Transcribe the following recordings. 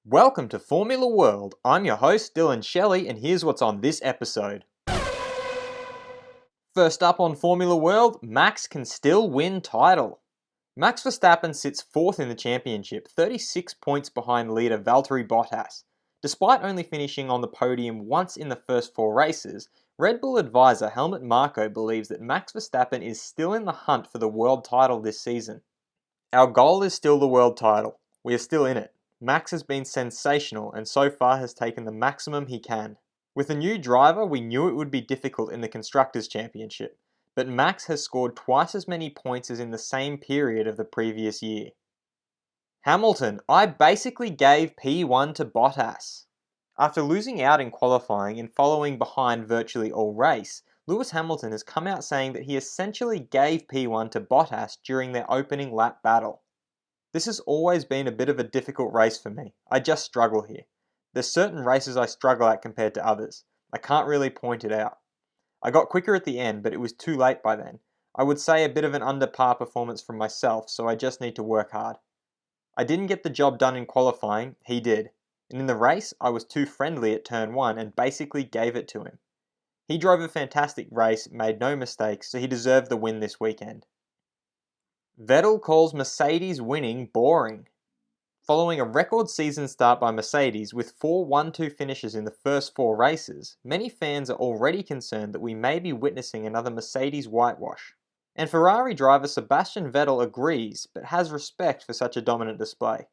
Welcome to Formula World. I'm your host, Dylan Shelley, and here's what's on this episode. First up on Formula World, Max can still win title. Max Verstappen sits fourth in the championship, 36 points behind leader Valtteri Bottas. Despite only finishing on the podium once in the first four races, Red Bull advisor Helmut Marko believes that Max Verstappen is still in the hunt for the world title this season. Our goal is still the world title. We are still in it. Max has been sensational and so far has taken the maximum he can. With a new driver, we knew it would be difficult in the Constructors' Championship, but Max has scored twice as many points as in the same period of the previous year. Hamilton, I basically gave P1 to Bottas. After losing out in qualifying and following behind virtually all race, Lewis Hamilton has come out saying that he essentially gave P1 to Bottas during their opening lap battle. This has always been a bit of a difficult race for me. I just struggle here. There's certain races I struggle at compared to others. I can't really point it out. I got quicker at the end, but it was too late by then. I would say a bit of an under par performance from myself, so I just need to work hard. I didn't get the job done in qualifying, he did. And in the race, I was too friendly at turn 1 and basically gave it to him. He drove a fantastic race, made no mistakes, so he deserved the win this weekend. Vettel calls Mercedes winning boring. Following a record season start by Mercedes with 4 1-2 finishes in the first 4 races, many fans are already concerned that we may be witnessing another Mercedes whitewash. And Ferrari driver Sebastian Vettel agrees, but has respect for such a dominant display.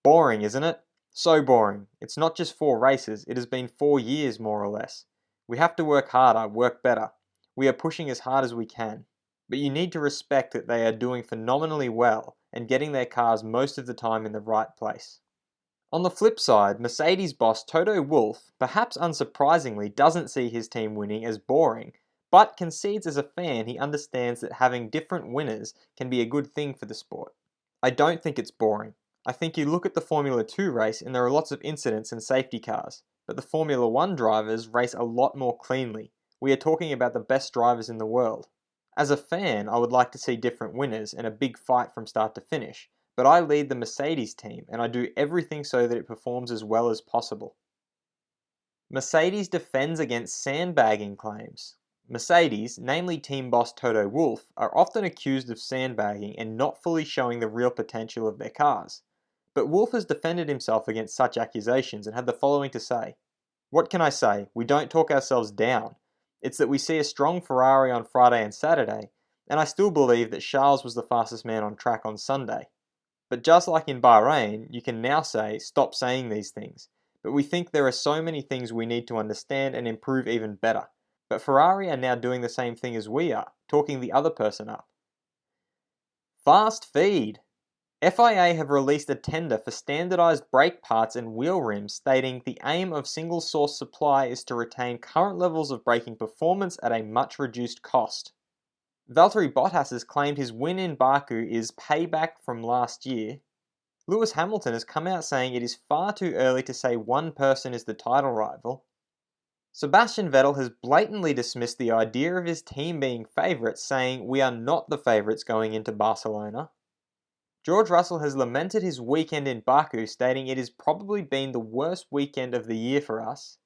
Boring, isn't it? So boring. It's not just 4 races, it has been 4 years more or less. We have to work harder, work better. We are pushing as hard as we can. But you need to respect that they are doing phenomenally well and getting their cars most of the time in the right place. On the flip side, Mercedes boss Toto Wolff, perhaps unsurprisingly, doesn't see his team winning as boring, but concedes as a fan he understands that having different winners can be a good thing for the sport. I don't think it's boring. I think you look at the Formula 2 race and there are lots of incidents and safety cars, but the Formula 1 drivers race a lot more cleanly. We are talking about the best drivers in the world. As a fan, I would like to see different winners and a big fight from start to finish, but I lead the Mercedes team and I do everything so that it performs as well as possible. Mercedes defends against sandbagging claims. Mercedes, namely team boss Toto Wolff, are often accused of sandbagging and not fully showing the real potential of their cars. But Wolff has defended himself against such accusations and had the following to say. What can I say? We don't talk ourselves down. It's that we see a strong Ferrari on Friday and Saturday, and I still believe that Charles was the fastest man on track on Sunday. But just like in Bahrain, you can now say, stop saying these things. But we think there are so many things we need to understand and improve even better. But Ferrari are now doing the same thing as we are, talking the other person up. Fast feed. FIA have released a tender for standardized brake parts and wheel rims, stating the aim of single source supply is to retain current levels of braking performance at a much reduced cost. Valtteri Bottas has claimed his win in Baku is payback from last year. Lewis Hamilton has come out saying it is far too early to say one person is the title rival. Sebastian Vettel has blatantly dismissed the idea of his team being favourites, saying we are not the favourites going into Barcelona. George Russell has lamented his weekend in Baku, stating it has probably been the worst weekend of the year for us.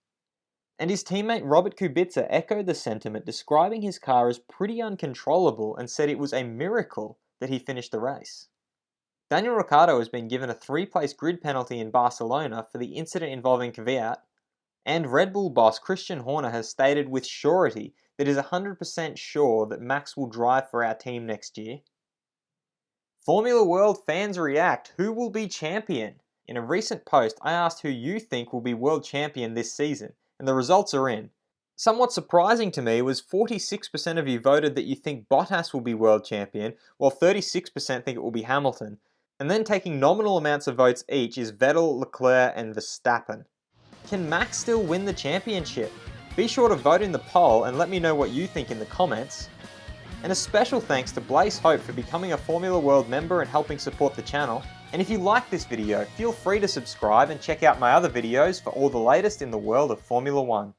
And his teammate Robert Kubica echoed the sentiment, describing his car as pretty uncontrollable and said it was a miracle that he finished the race. Daniel Ricciardo has been given a 3-place grid penalty in Barcelona for the incident involving Kvyat, and Red Bull boss Christian Horner has stated with surety that he is 100% sure that Max will drive for our team next year. Formula World fans react. Who will be champion? In a recent post, I asked who you think will be world champion this season, and the results are in. Somewhat surprising to me was 46% of you voted that you think Bottas will be world champion, while 36% think it will be Hamilton. And then taking nominal amounts of votes each is Vettel, Leclerc, and Verstappen. Can Max still win the championship? Be sure to vote in the poll and let me know what you think in the comments. And a special thanks to Blaze Hope for becoming a Formula World member and helping support the channel. And if you like this video, feel free to subscribe and check out my other videos for all the latest in the world of Formula 1.